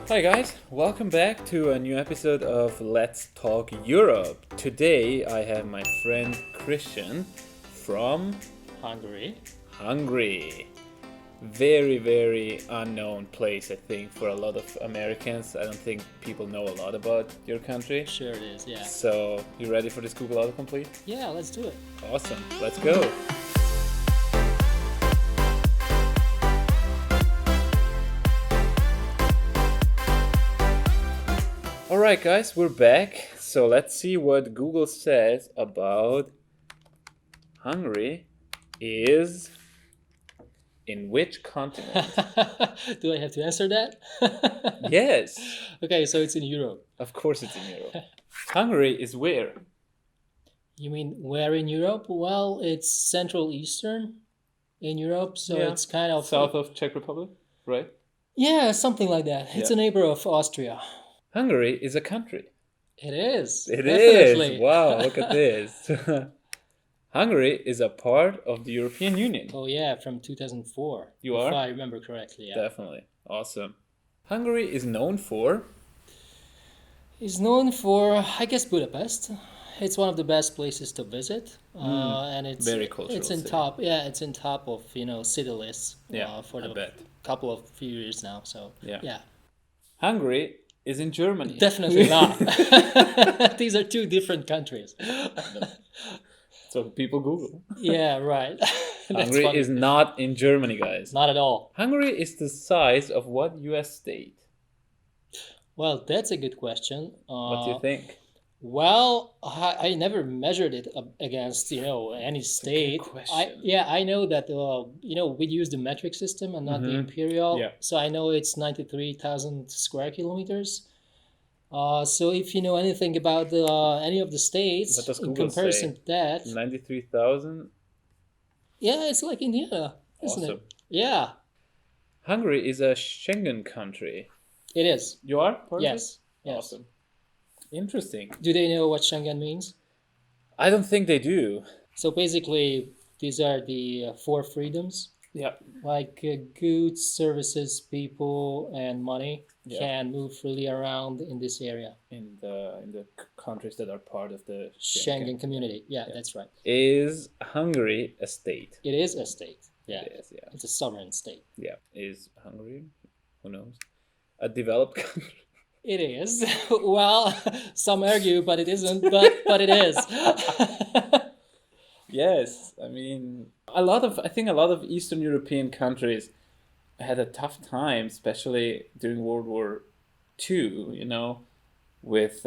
Hi guys, welcome back to a new episode of Let's Talk Europe. Today I have my friend Christian from Hungary. Hungary. Very, very unknown place, I think, for a lot of Americans. I don't think people know a lot about your country. Sure it is, yeah. So, you ready for this Google Autocomplete? Yeah, let's do it. Awesome, let's go. Alright guys, we're back. So let's see what Google says about Hungary is in which continent? Do I have to answer that? Yes, Okay, so it's in Europe. of course it's in Europe. Hungary is where? You mean where in Europe? Well, it's Central Eastern in Europe, so Yeah. it's kind of South of Czech Republic, right? Yeah, something like that. It's Yeah. a neighbor of Austria. Hungary is a country. It is. It definitely. is. Wow, look at this. Hungary is a part of the European Union. Oh yeah, from 2004. You if are? I remember correctly, yeah. Definitely. Awesome. Hungary is known for It's known for, I guess, Budapest. It's one of the best places to visit, and it's Very cultural It's in city. top, yeah. It's in top of city lists. For I the bet. couple of few years now. So Yeah. Hungary is in Germany. definitely not. These are two different countries. So people Google. Yeah, right. That's Hungary funny. is not in Germany, guys. Not at all. Hungary is the size of what US state? Well, that's a good question. What do you think? Well, I never measured it against any state. question. I know that we use the metric system and not the imperial. Yeah. So I know it's 93,000 square kilometers. So if you know anything about any of the states What does in Google comparison say? to that, 93,000? yeah, it's like Indiana, isn't Awesome. it? Yeah, Hungary is a Schengen country. it is. You are part of Yes. it? Yes. Awesome. Interesting. Do they know what Schengen means? I don't think they do. So basically, these are the four freedoms. Yeah. Like goods, services, people, and money Yeah. can move freely around in this area. In the countries that are part of the Schengen community. Yeah, that's right. Is Hungary a state? It is a state. Yeah, It is, yeah. it's a sovereign state. Yeah. Is Hungary, who knows, a developed country? It is. Well, some argue, but it isn't. But it is. Yes, I mean, I think a lot of Eastern European countries had a tough time, especially during World War II, with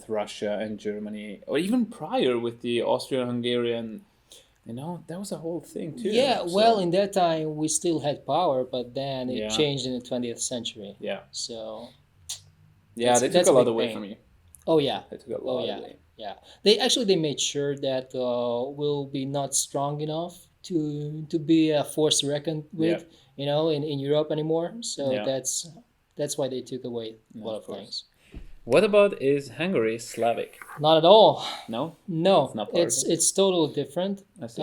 Russia and Germany, or even prior with the Austro-Hungarian, that was a whole thing too. Yeah. So, Well, in that time we still had power, but then it Yeah. changed in the 20th century. yeah, So. they took that's a a lot big away thing. from you. Oh yeah. They took a Oh lot yeah. away. Yeah, they made sure that we'll be not strong enough to be a force reckoned with, in Europe anymore. So Yeah. that's why they took away a lot of course. things. What about, is Hungary Slavic? Not at all. No, No, It's not part of it? it's totally different. I see.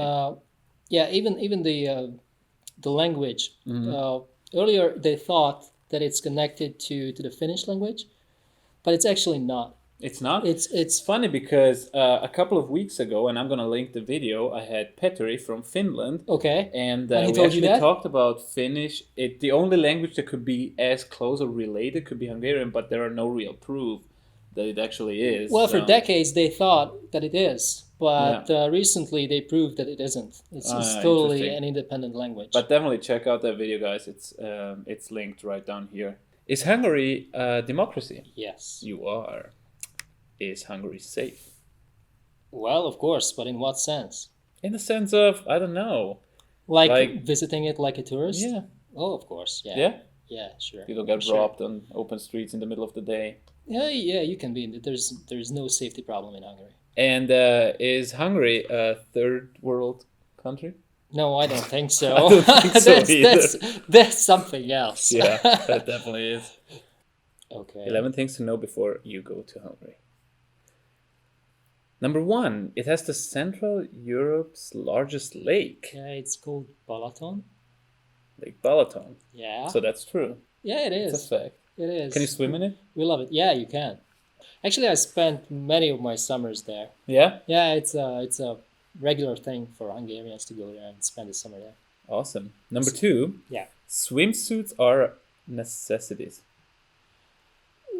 Yeah, even the language. Mm-hmm. Earlier they thought that it's connected to the Finnish language, but it's actually not. It's not. It's It's funny because a couple of weeks ago, and I'm gonna link the video, I had Petteri from Finland, okay. and And he we told you actually that? talked about Finnish. The only language that could be as close or related could be Hungarian, but there are no real proof that it actually is. Well, for decades they thought that it is, but Yeah. recently they proved that it isn't. It's Ah, totally interesting. an independent language. But definitely check out that video, guys. It's linked right down here. Is Hungary a democracy? yes. You are. Is Hungary safe? Well, of course, but in what sense? In the sense of, I don't know. Like visiting it like a tourist? Yeah. Oh, of course. Yeah. Yeah? Yeah, sure. People get Sure. robbed on open streets in the middle of the day. Yeah, you can be. There's no safety problem in Hungary. And is Hungary a third world country? No, I don't think so. I don't think so that's something else. Yeah, that definitely is. Okay. 11 things to know before you go to Hungary. Number 1, it has the Central Europe's largest lake, Yeah, it's called Balaton. Lake Balaton. Yeah. So that's true. Yeah, it It's is. a fact. It is. Can you swim in it? We love it. Yeah, you can. Actually, I spent many of my summers there. Yeah. Yeah, it's a regular thing for Hungarians to go there and spend the summer there. Awesome. Number 2. Yeah. Swimsuits are necessities.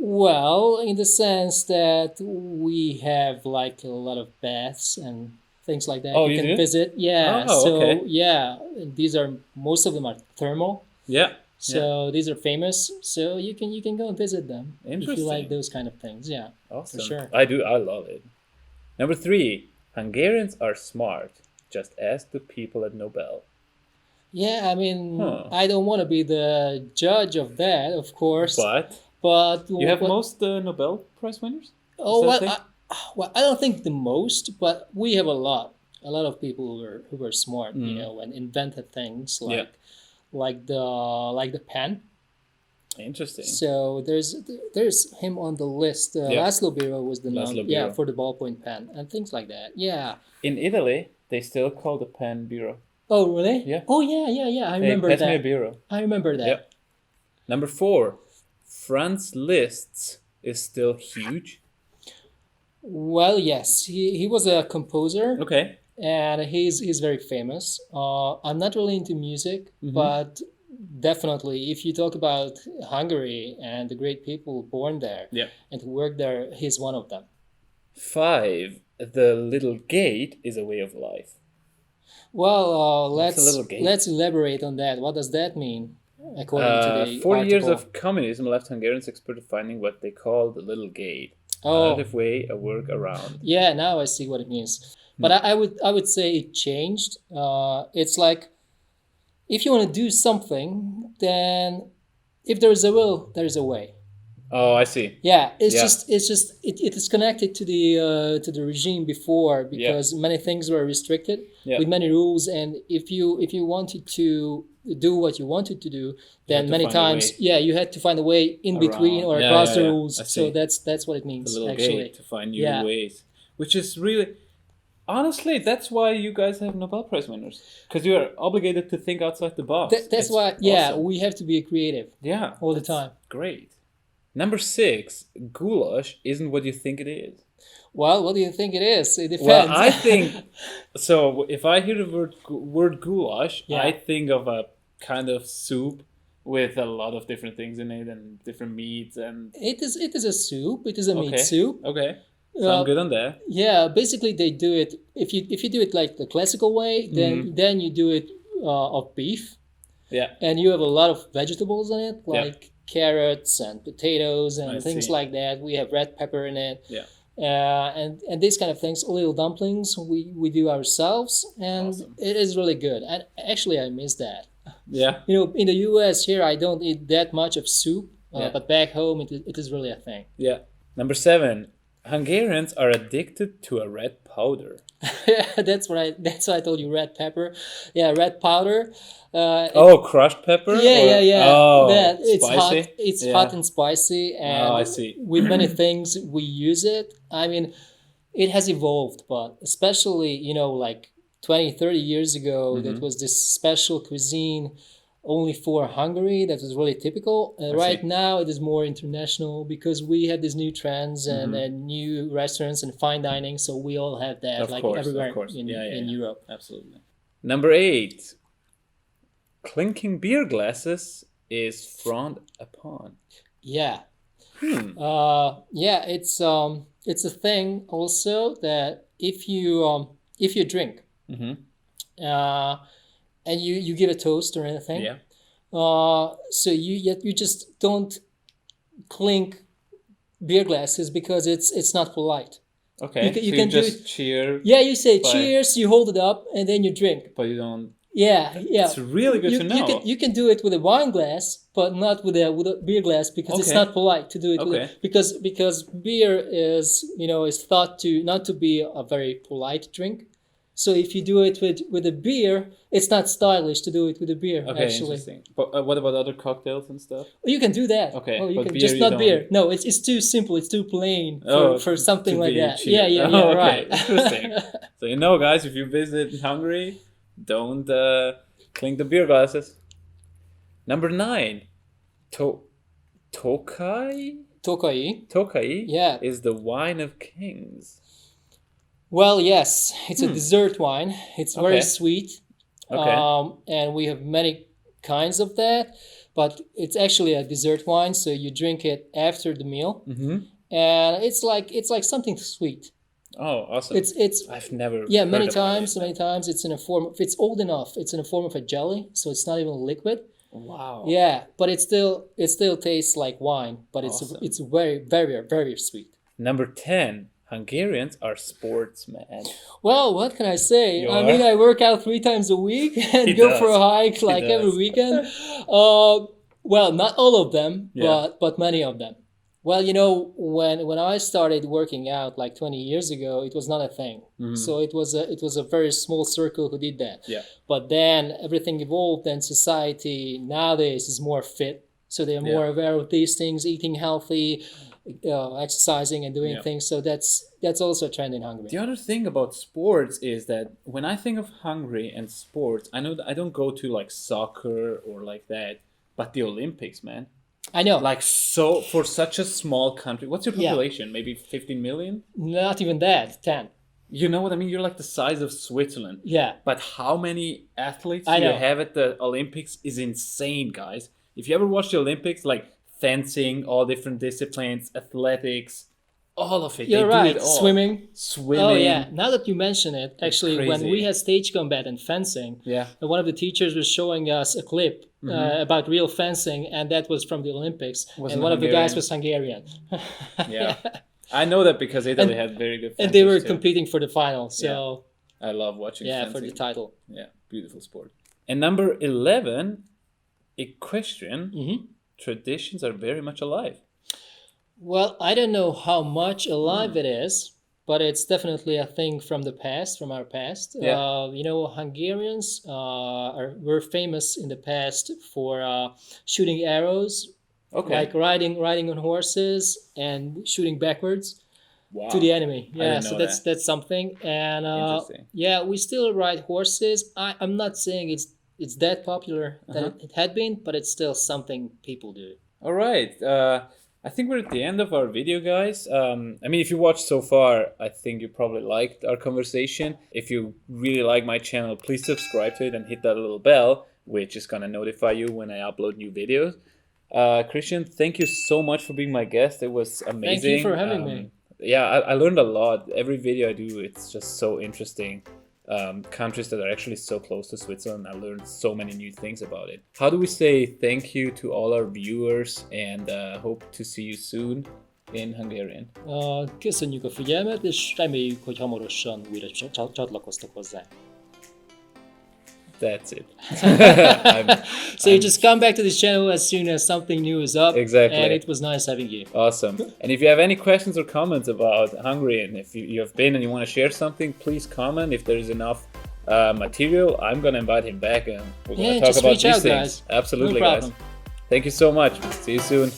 Well, in the sense that we have like a lot of baths and things like that Oh, you you can do? visit. Yeah. Oh, So okay. yeah, these are most of them are thermal. Yeah. So these are famous. So you can go and visit them if you Interesting. like those kind of things. Yeah. Awesome. sure. I do. I love it. Number 3. Hungarians are smart. Just ask the people at Nobel. Yeah, I mean, Huh. I don't want to be the judge of that, of course, but You have what- most Nobel Prize winners? Oh Is well, that I don't think the most, but we have a lot of people who were smart, you know, and invented things Yeah. like the pen. Interesting. So there's him on the list. Yeah. Laszlo Biro was the Laszlo yeah, Biro. for the ballpoint pen and things like that. Yeah. In Italy, they still call the pen biro. Oh really? Yeah. Oh yeah. I Hey, remember pass me a that. biro. I remember that. Yeah. Number 4. Franz Liszt is still huge. Well, yes, he was a composer. Okay. And he's very famous. I'm not really into music, Mm-hmm. but definitely, if you talk about Hungary and the great people born there Yeah. and who work there, he's one of them. 5. The little gate is a way of life. Well, What's a little gate? let's elaborate on that. What does that mean, according to the 40 years article? of communism left Hungarians expert at finding what they call the little gate. Oh. Alternative way, a workaround. Yeah, now I see what it means. But I would say it changed. It's like if you want to do something, then if there is a will, there is a way. Oh, I see. Yeah, Yeah. it is connected to the regime before because many things were restricted Yeah. with many rules, and if you wanted to do what you wanted to do, had then to many find a times way. you had to find a way in between or Yeah, across yeah, the yeah. rules. I So see. that's what it means The little actually. gate to find new Yeah. ways, which is really, honestly, that's why you guys have Nobel Prize winners, because you are obligated to think outside the box. That's It's why awesome. we have to be creative Yeah, all the that's time. Great. Number 6, goulash isn't what you think it is. Well, what do you think it is? It depends. Well, I think so. If I hear the word goulash, Yeah. I think of a kind of soup with a lot of different things in it and different meats and. it is a soup. It is a meat Okay. soup. Okay, so Well, I'm good on that. Yeah, basically they do it if you do it like the classical way, then you do it of beef, Yeah. and you have a lot of vegetables in it, Yeah. like carrots and potatoes and I things see. like that. We have red pepper in it, Yeah. and these kind of things. Little dumplings we do ourselves, and Awesome. it is really good. And actually, I miss that. Yeah. You know, in the U.S. here, I don't eat that much of soup, Yeah. but back home, it is really a thing. Yeah. Number 7, Hungarians are addicted to a red powder. That's why I told you red pepper. Yeah, red powder. Crushed pepper? Yeah. Oh, that it's spicy? hot. It's Yeah. hot and spicy, and I see. with many things we use it. I mean, it has evolved, but especially like 20, 30 years ago, Mm-hmm. that was this special cuisine only for Hungary. That was really typical. Right see. now, it is more international because we have these new trends and new restaurants and fine dining. So we all have that, Of like course, everywhere of course. in Yeah, in yeah. Europe. Absolutely. Number 8, clinking beer glasses is frowned upon. Yeah. Hmm. Yeah, it's a thing also that if you drink Mm-hmm. and you give a toast or anything, Yeah. so you just don't clink beer glasses because it's not polite. Okay. You You can do just cheer, Yeah, you say By- cheers, you hold it up, and then you drink. but you don't. Yeah. It's really good to know. You can do it with a wine glass, but not with a beer glass because it's Okay. not polite to do it. Okay. Because beer is thought to not to be a very polite drink. So if you do it with a beer, it's not stylish to do it with a beer. Okay, actually, interesting. But what about other cocktails and stuff? you can do that. Okay, Oh, you but can beer just you not don't. beer. No, it's too simple. It's too plain for something to like be that. cheap. Yeah, Oh, okay. right. Interesting. So guys, if you visit Hungary, don't clink the beer glasses. Number 9, Tokai? Tokai. Tokai Yeah. is the wine of kings. Well, yes, it's a dessert wine. It's very Okay. sweet. Okay. And we have many kinds of that, but it's actually a dessert wine, so you drink it after the meal, and it's like something sweet. Oh, awesome. It's I've never yeah, heard many about times, it. many times it's in a form of, it's old enough, it's in a form of a jelly, so it's not even liquid. Wow. Yeah, but it still tastes like wine, but Awesome. it's very, very, very sweet. Number 10. Hungarians are sportsmen. Well, what can I say? You I mean, are? I work out 3 times a week and He go does. for a hike like every does. weekend. Well, not all of them, Yeah. but many of them. Well, you know, when I started working out like 20 years ago, it was not a thing. So it was a very small circle who did that. Yeah. But then everything evolved, and society nowadays is more fit, so they're more aware of these things, eating healthy, exercising and doing things. So that's also a trend in Hungary. The other thing about sports is that when I think of Hungary and sports, I know that I don't go to like soccer or like that, but the Olympics, man. I know. Like, so for such a small country, what's your population? Maybe 15 million? Not even that, 10. You know what I mean? You're like the size of Switzerland. Yeah. But how many athletes I you know. have at the Olympics is insane, guys. If you ever watch the Olympics, like fencing, all different disciplines, athletics, all of it. You're they right. do it all. Swimming. Swimming. Oh yeah. Now that you mention it, actually, when crazy. we had stage combat and fencing, Yeah. one of the teachers was showing us a clip about real fencing, and that was from the Olympics. Wasn't and one of the guys Hungarian? was Hungarian. Yeah. I know that because Italy had very good fencers And they were too. competing for the final. So I love watching fencing. for the title. Yeah, beautiful sport. And number 11, equestrian. Traditions are very much alive. Well, I don't know how much alive it is, but it's definitely a thing from the past, from our past. Yeah. You know, Hungarians were famous in the past for shooting arrows, Okay. like riding on horses and shooting backwards Wow. to the enemy. Yeah, didn't so know that's something. And Interesting. yeah, we still ride horses. I'm not saying it's that popular that it had been, but it's still something people do. All right. I think we're at the end of our video, guys. I mean, if you watched so far, I think you probably liked our conversation. If you really like my channel, please subscribe to it and hit that little bell, which is going to notify you when I upload new videos. Christian, thank you so much for being my guest. It was amazing. Thank you for having me. Yeah, I learned a lot. Every video I do, it's just so interesting. Countries that are actually so close to Switzerland, I learned so many new things about it. How do we say thank you to all our viewers, and hope to see you soon in Hungarian? Köszönjük a figyelmet, és reméljük, hogy hamarosan újra csatlakoztok hozzá. That's it. So you just come back to this channel as soon as something new is up. Exactly. And it was nice having you. Awesome. And if you have any questions or comments about Hungary, and if you have been and you want to share something, please comment. If there is enough material, I'm going to invite him back and we're going to talk just about reach these out, things. guys. Absolutely, No guys. problem. Thank you so much. See you soon.